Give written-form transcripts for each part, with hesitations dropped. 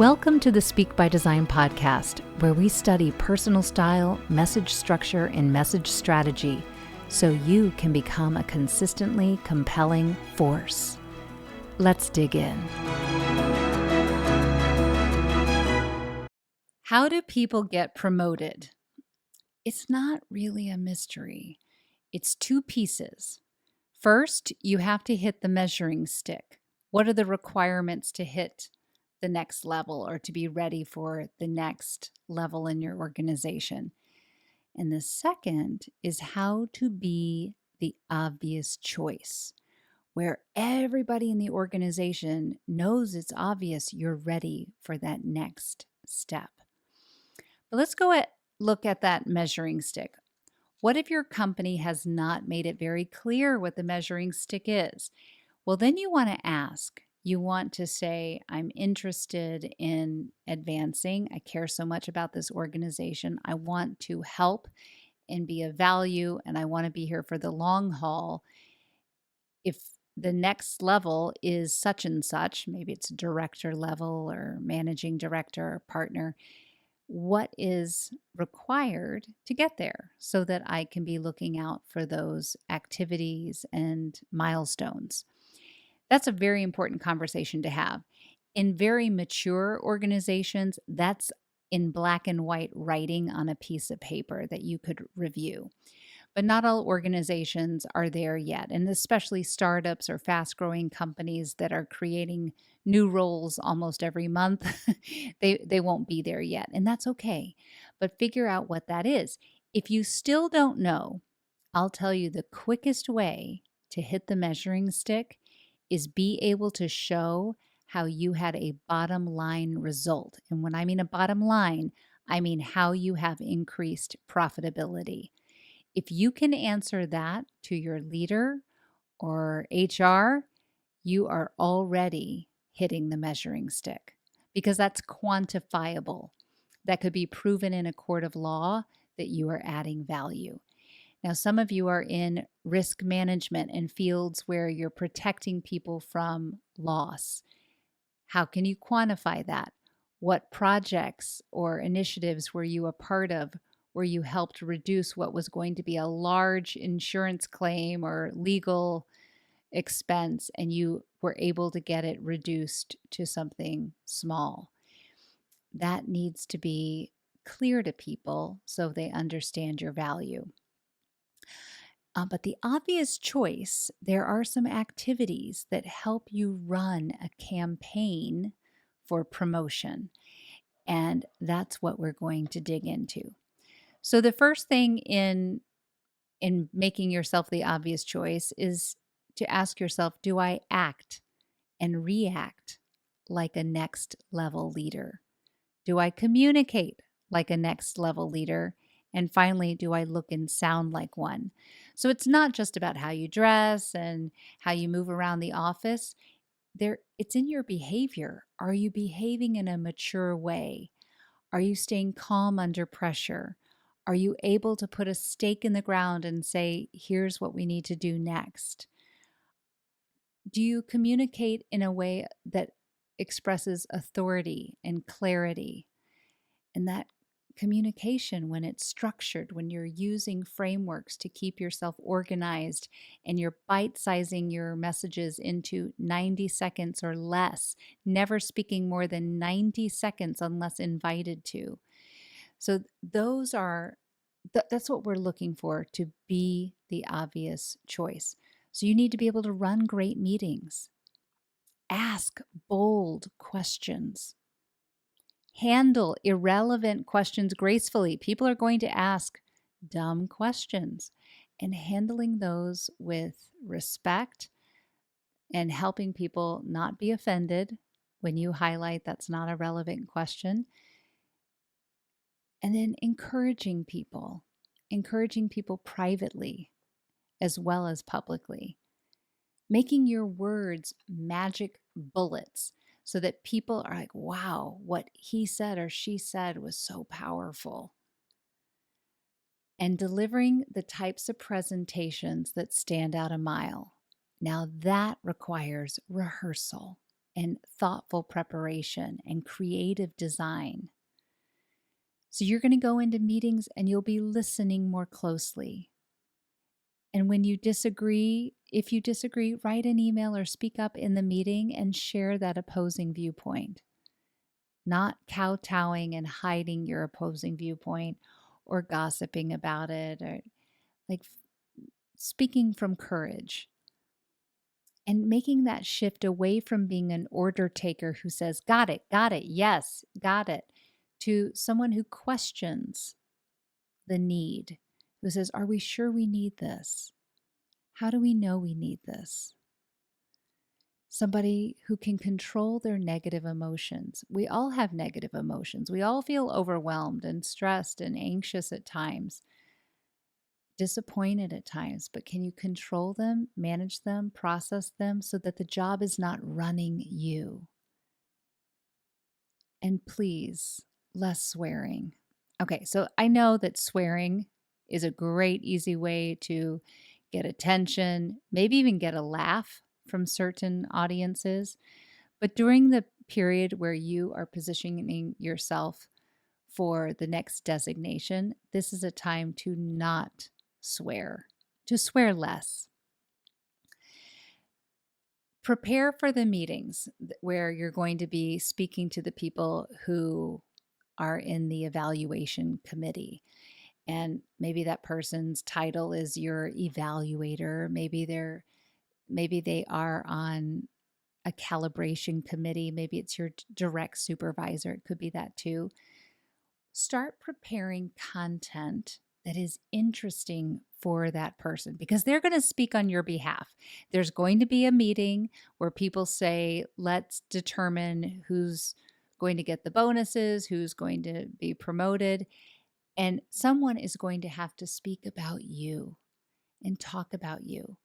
Welcome to the Speak by Design podcast, where we study personal style, message structure, and message strategy so you can become a consistently compelling force. Let's dig in. How do people get promoted? It's not really a mystery. It's two pieces. First, you have to hit the measuring stick. What are the requirements to hit the next level or to be ready for the next level in your organization? And the second is how to be the obvious choice, where everybody in the organization knows it's obvious you're ready for that next step. But let's look at that measuring stick. What if your company has not made it very clear what the measuring stick is? Well, then you want to ask. You want to say, I'm interested in advancing. I care so much about this organization. I want to help and be of value, and I want to be here for the long haul. If the next level is such and such, maybe it's director level or managing director or partner, what is required to get there so that I can be looking out for those activities and milestones? That's a very important conversation to have. In very mature organizations, that's in black and white writing on a piece of paper that you could review. But not all organizations are there yet, and especially startups or fast-growing companies that are creating new roles almost every month, they won't be there yet, and that's okay. But figure out what that is. If you still don't know, I'll tell you the quickest way to hit the measuring stick is be able to show how you had a bottom line result. And when I mean a bottom line, I mean how you have increased profitability. If you can answer that to your leader or HR, you are already hitting the measuring stick because that's quantifiable. That could be proven in a court of law that you are adding value. Now, some of you are in risk management and fields where you're protecting people from loss. How can you quantify that? What projects or initiatives were you a part of where you helped reduce what was going to be a large insurance claim or legal expense, and you were able to get it reduced to something small? That needs to be clear to people so they understand your value. But the obvious choice, there are some activities that help you run a campaign for promotion. And that's what we're going to dig into. So the first thing in making yourself the obvious choice is to ask yourself, do I act and react like a next level leader? Do I communicate like a next level leader? And finally, do I look and sound like one? So it's not just about how you dress and how you move around the office. It's in your behavior. Are you behaving in a mature way? Are you staying calm under pressure? Are you able to put a stake in the ground and say, here's what we need to do next? Do you communicate in a way that expresses authority and clarity? And that communication, when it's structured, when you're using frameworks to keep yourself organized and you're bite-sizing your messages into 90 seconds or less, never speaking more than 90 seconds unless invited to. So that's what we're looking for, to be the obvious choice. So you need to be able to run great meetings, ask bold questions, handle irrelevant questions gracefully. People are going to ask dumb questions, and handling those with respect and helping people not be offended when you highlight that's not a relevant question. And then encouraging people privately as well as publicly. Making your words magic bullets so that people are like, wow, what he said or she said was so powerful. And delivering the types of presentations that stand out a mile. Now that requires rehearsal and thoughtful preparation and creative design. So you're going to go into meetings and you'll be listening more closely. And when you disagree, if you disagree, write an email or speak up in the meeting and share that opposing viewpoint. Not kowtowing and hiding your opposing viewpoint or gossiping about it, or like speaking from courage and making that shift away from being an order taker who says, got it, yes, got it, to someone who questions the need, who says, are we sure we need this? How do we know we need this? Somebody who can control their negative emotions. We all have negative emotions. We all feel overwhelmed and stressed and anxious at times, disappointed at times, but can you control them, manage them, process them so that the job is not running you? And please, less swearing. Okay, so I know that swearing is a great, easy way to get attention, maybe even get a laugh from certain audiences. But during the period where you are positioning yourself for the next designation, this is a time to not swear, to swear less. Prepare for the meetings where you're going to be speaking to the people who are in the evaluation committee. And maybe that person's title is your evaluator. Maybe they are on a calibration committee. Maybe it's your direct supervisor. It could be that too. Start preparing content that is interesting for that person because they're going to speak on your behalf. There's going to be a meeting where people say, let's determine who's going to get the bonuses, who's going to be promoted. And someone is going to have to speak about you and talk about you.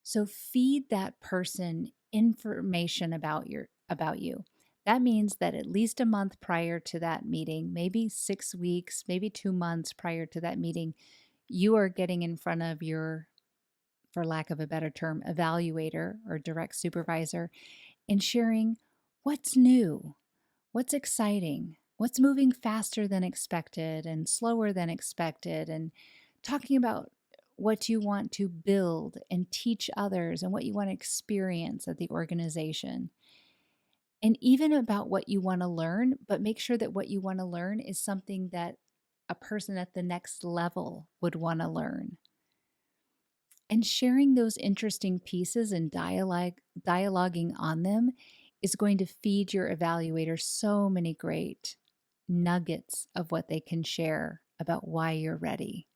So feed that person information about you. That means that at least a month prior to that meeting, maybe 6 weeks, maybe 2 months prior to that meeting, you are getting in front of your, for lack of a better term, evaluator or direct supervisor and sharing what's new, what's exciting, what's moving faster than expected and slower than expected, and talking about what you want to build and teach others and what you want to experience at the organization. And even about what you want to learn, but make sure that what you want to learn is something that a person at the next level would want to learn. And sharing those interesting pieces and dialoguing on them is going to feed your evaluator so many great nuggets of what they can share about why you're ready.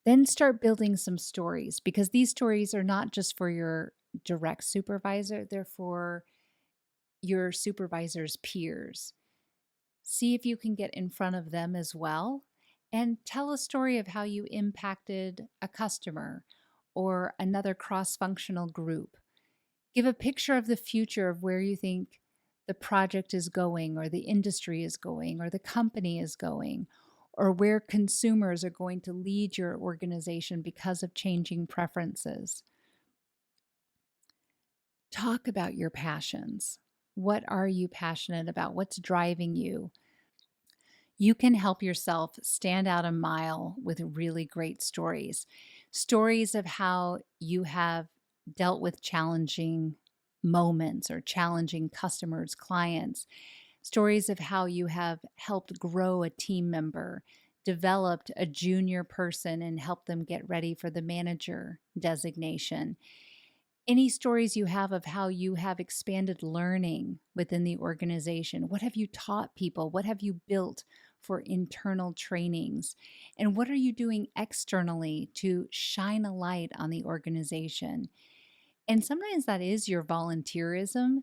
Then start building some stories because these stories are not just for your direct supervisor, they're for your supervisor's peers. See if you can get in front of them as well and tell a story of how you impacted a customer or another cross-functional group. Give a picture of the future of where you think the project is going or the industry is going or the company is going or where consumers are going to lead your organization because of changing preferences. Talk about your passions. What are you passionate about? What's driving you? You can help yourself stand out a mile with really great stories. Stories of how you have dealt with challenging moments or challenging customers, clients. Stories of how you have helped grow a team member, developed a junior person and helped them get ready for the manager designation. Any stories you have of how you have expanded learning within the organization. What have you taught people? What have you built for internal trainings? And what are you doing externally to shine a light on the organization? And sometimes that is your volunteerism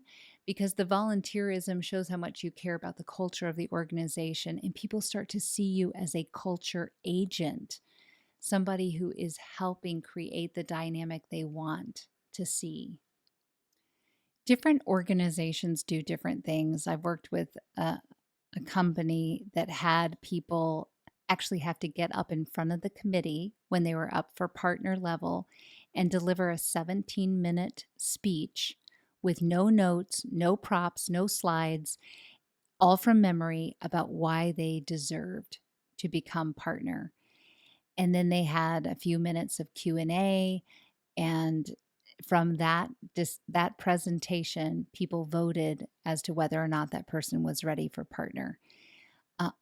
because the volunteerism shows how much you care about the culture of the organization and people start to see you as a culture agent, somebody who is helping create the dynamic they want to see. Different organizations do different things. I've worked with a company that had people actually have to get up in front of the committee when they were up for partner level and deliver a 17-minute speech with no notes, no props, no slides, all from memory about why they deserved to become partner. And then they had a few minutes of Q&A, and from that presentation, people voted as to whether or not that person was ready for partner.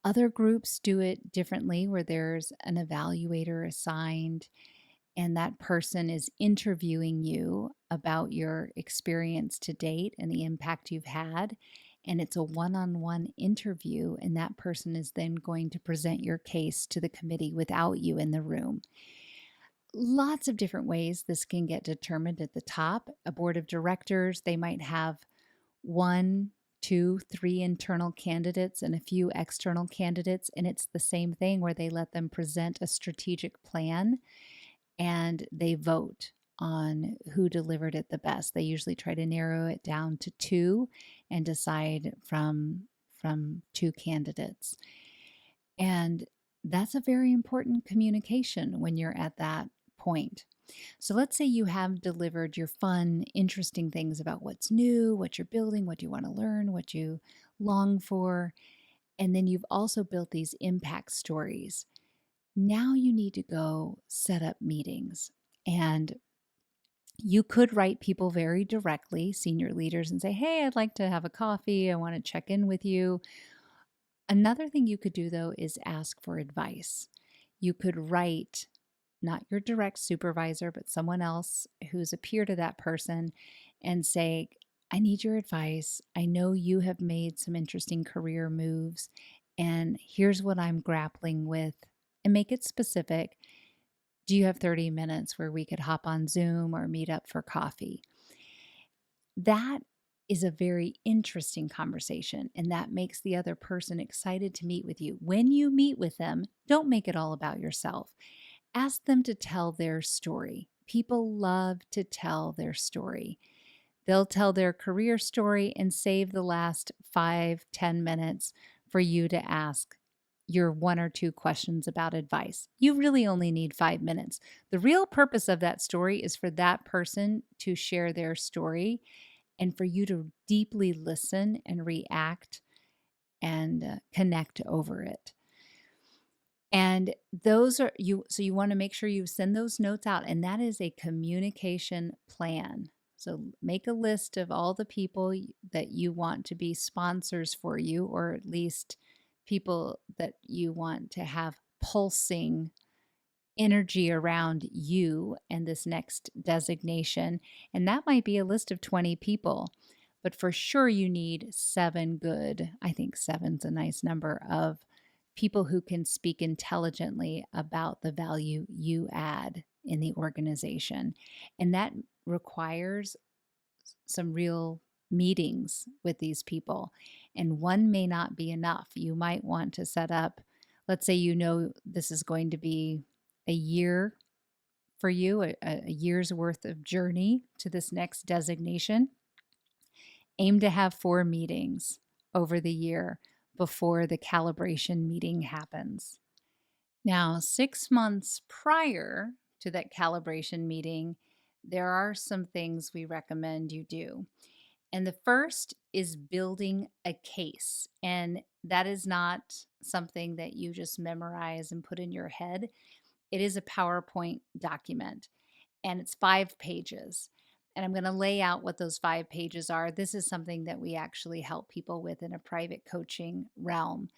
Other groups do it differently, where there's an evaluator assigned, and that person is interviewing you about your experience to date and the impact you've had. And it's a one-on-one interview, and that person is then going to present your case to the committee without you in the room. Lots of different ways this can get determined at the top. A board of directors, they might have 1, 2, 3 internal candidates and a few external candidates, and it's the same thing where they let them present a strategic plan and they vote on who delivered it the best. They usually try to narrow it down to 2 and decide from 2 candidates. And that's a very important communication when you're at that point. So let's say you have delivered your fun, interesting things about what's new, what you're building, what you want to learn, what you long for, and then you've also built these impact stories. Now you need to go set up meetings. And you could write people very directly, senior leaders, and say, hey, I'd like to have a coffee. I want to check in with you. Another thing you could do, though, is ask for advice. You could write not your direct supervisor, but someone else who's a peer to that person and say, I need your advice. I know you have made some interesting career moves, and here's what I'm grappling with. And make it specific. Do you have 30 minutes where we could hop on Zoom or meet up for coffee? That is a very interesting conversation, and that makes the other person excited to meet with you. When you meet with them, don't make it all about yourself. Ask them to tell their story. People love to tell their story. They'll tell their career story and save the last 5-10 minutes for you to ask your 1 or 2 questions about advice. You really only need 5 minutes. The real purpose of that story is for that person to share their story and for you to deeply listen and react and connect over it. And those are you. So you want to make sure you send those notes out, and that is a communication plan. So make a list of all the people that you want to be sponsors for you, or at least people that you want to have pulsing energy around you and this next designation. And that might be a list of 20 people, but for sure you need 7 good, I think 7's a nice number, of people who can speak intelligently about the value you add in the organization. And that requires some real meetings with these people. And one may not be enough. You might want to set up, let's say you know this is going to be a year for you, a year's worth of journey to this next designation. Aim to have 4 meetings over the year before the calibration meeting happens. Now, 6 months prior to that calibration meeting, there are some things we recommend you do. And the first is building a case. And that is not something that you just memorize and put in your head. It is a PowerPoint document, and it's 5 pages. And I'm going to lay out what those 5 pages are. This is something that we actually help people with in a private coaching realm.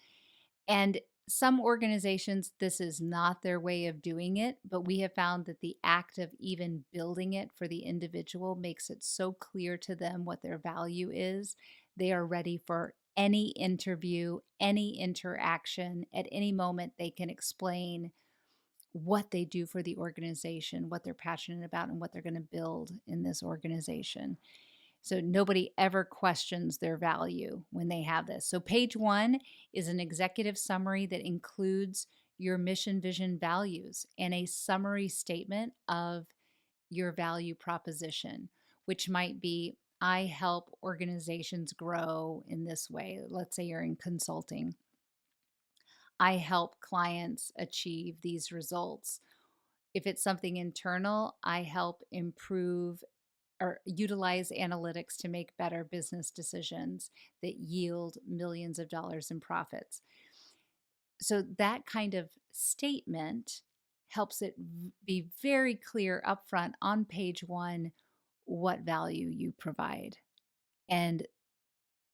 And some organizations, this is not their way of doing it, but we have found that the act of even building it for the individual makes it so clear to them what their value is. They are ready for any interview, any interaction. At any moment, they can explain what they do for the organization, what they're passionate about, and what they're going to build in this organization. So nobody ever questions their value when they have this. So page 1 is an executive summary that includes your mission, vision, values, and a summary statement of your value proposition, which might be, I help organizations grow in this way. Let's say you're in consulting. I help clients achieve these results. If it's something internal, I help improve or utilize analytics to make better business decisions that yield millions of dollars in profits. So that kind of statement helps it be very clear upfront on page one what value you provide. And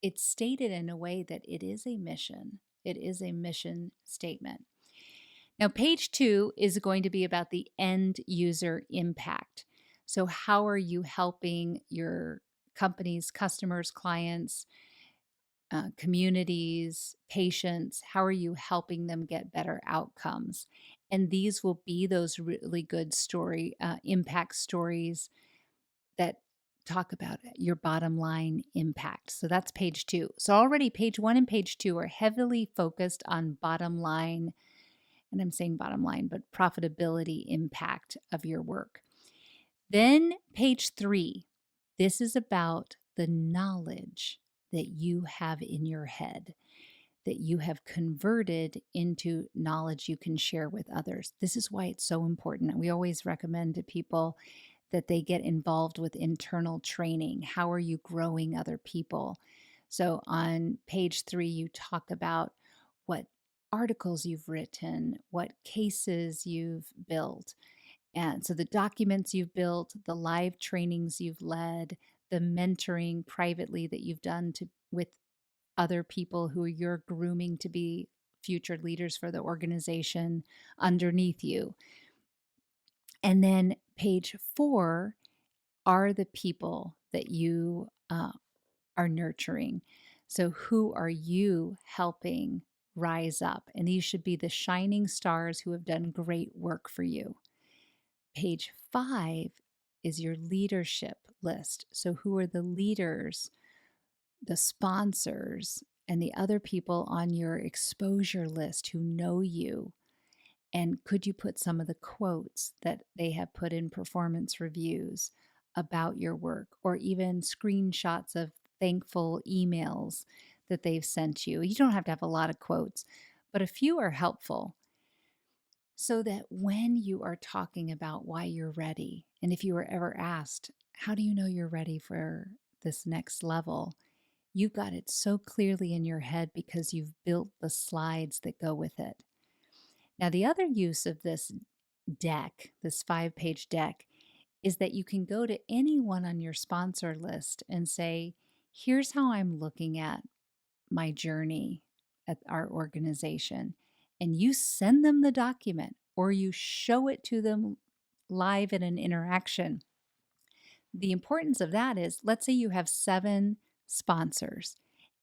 it's stated in a way that it is a mission. It is a mission statement. Now, page two is going to be about the end user impact. So, how are you helping your companies, customers, clients, communities, patients? How are you helping them get better outcomes? And these will be those really good impact stories that talk about your bottom line impact. So that's page two. So already page one and page two are heavily focused on bottom line, and I'm saying bottom line, but profitability impact of your work. Then page three, this is about the knowledge that you have in your head, that you have converted into knowledge you can share with others. This is why it's so important. We always recommend to people that they get involved with internal training. How are you growing other people? So on page three, you talk about what articles you've written, what cases you've built. And so the documents you've built, the live trainings you've led, the mentoring privately that you've done with other people who you're grooming to be future leaders for the organization underneath you. And then page four are the people that you are nurturing. So, who are you helping rise up? And these should be the shining stars who have done great work for you. Page five is your leadership list. So, who are the leaders, the sponsors, and the other people on your exposure list who know you? And could you put some of the quotes that they have put in performance reviews about your work, or even screenshots of thankful emails that they've sent you? You don't have to have a lot of quotes, but a few are helpful, so that when you are talking about why you're ready, and if you were ever asked, how do you know you're ready for this next level? You've got it so clearly in your head because you've built the slides that go with it. Now, the other use of this deck, this 5-page deck, is that you can go to anyone on your sponsor list and say, here's how I'm looking at my journey at our organization. And you send them the document or you show it to them live in an interaction. The importance of that is, let's say you have 7 sponsors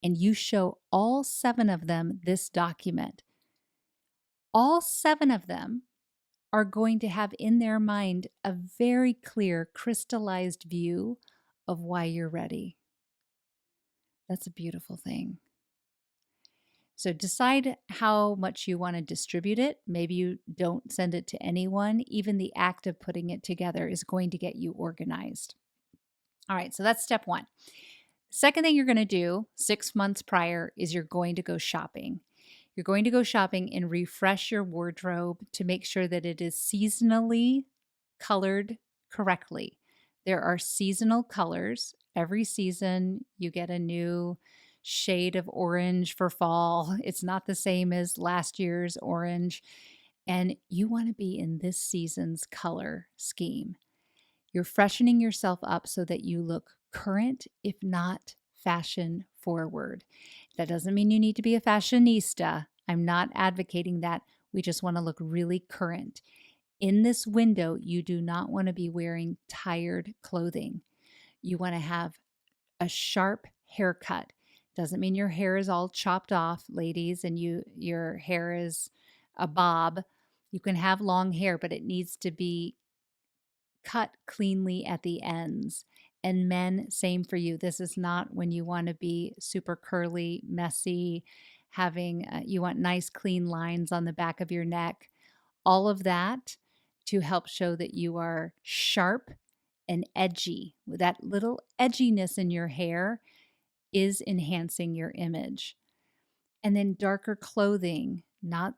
and you show all 7 of them this document. All 7 of them are going to have in their mind a very clear, crystallized view of why you're ready. That's a beautiful thing. So decide how much you want to distribute it. Maybe you don't send it to anyone. Even the act of putting it together is going to get you organized. All right, so that's step 1. Second thing you're going to do 6 months prior is you're going to go shopping. You're going to go shopping and refresh your wardrobe to make sure that it is seasonally colored correctly. There are seasonal colors. Every season, you get a new shade of orange for fall. It's not the same as last year's orange. And you want to be in this season's color scheme. You're freshening yourself up so that you look current, if not fashion forward. That doesn't mean you need to be a fashionista. I'm not advocating that. We just want to look really current. In this window, you do not want to be wearing tired clothing. You want to have a sharp haircut. Doesn't mean your hair is all chopped off, ladies, and your hair is a bob. You can have long hair, but it needs to be cut cleanly at the ends. And men, same for you. This is not when you want to be super curly, messy, you want nice, clean lines on the back of your neck. All of that to help show that you are sharp and edgy. That little edginess in your hair is enhancing your image. And then darker clothing, not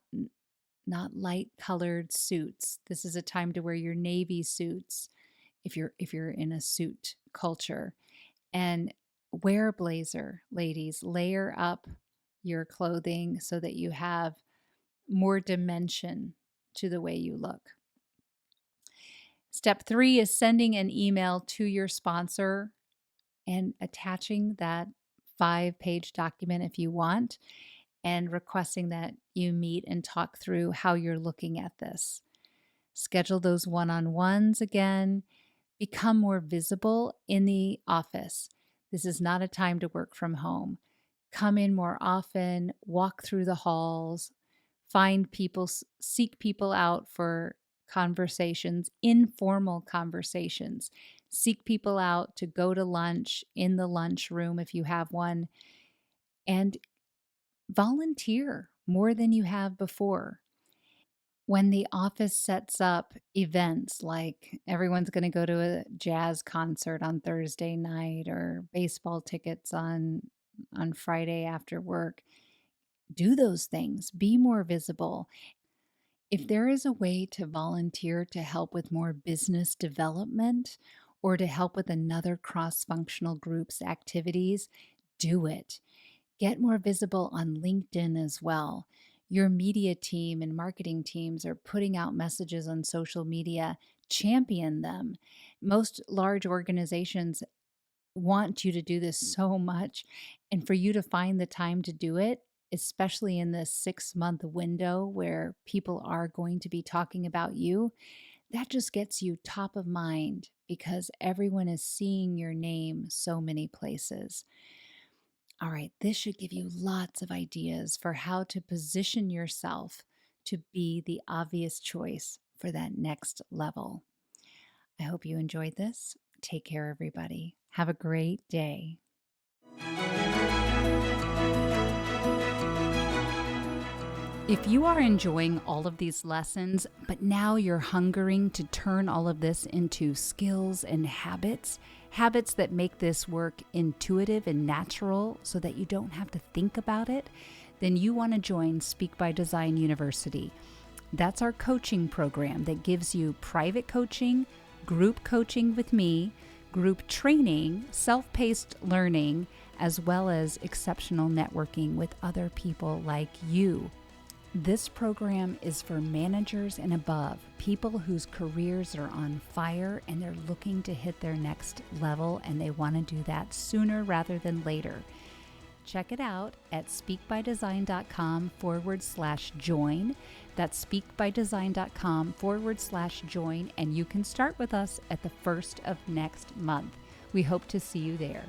light colored suits. This is a time to wear your navy suits, if you're in a suit culture. And wear a blazer, ladies. Layer up your clothing so that you have more dimension to the way you look. Step 3 is sending an email to your sponsor and attaching that 5-page document if you want, and requesting that you meet and talk through how you're looking at this. Schedule those one-on-ones again. Become more visible in the office. This is not a time to work from home. Come in more often, walk through the halls, find people, seek people out for conversations, informal conversations. Seek people out to go to lunch in the lunchroom if you have one, and volunteer more than you have before. When the office sets up events like everyone's going to go to a jazz concert on Thursday night or baseball tickets on Friday after work, do those things. Be more visible. If there is a way to volunteer to help with more business development or to help with another cross-functional group's activities, do it. Get more visible on LinkedIn as well. Your media team and marketing teams are putting out messages on social media. Champion them. Most large organizations want you to do this so much, and for you to find the time to do it, especially in this 6-month window where people are going to be talking about you, that just gets you top of mind because everyone is seeing your name so many places. All right, this should give you lots of ideas for how to position yourself to be the obvious choice for that next level. I hope you enjoyed this. Take care, everybody. Have a great day. If you are enjoying all of these lessons, but now you're hungering to turn all of this into skills and habits that make this work intuitive and natural so that you don't have to think about it, then you want to join Speak by Design University. That's our coaching program that gives you private coaching, group coaching with me, group training, self-paced learning, as well as exceptional networking with other people like you. This program is for managers and above, people whose careers are on fire and they're looking to hit their next level, and they want to do that sooner rather than later. Check it out at speakbydesign.com/join. That's speakbydesign.com/join, and you can start with us at the 1st of next month. We hope to see you there.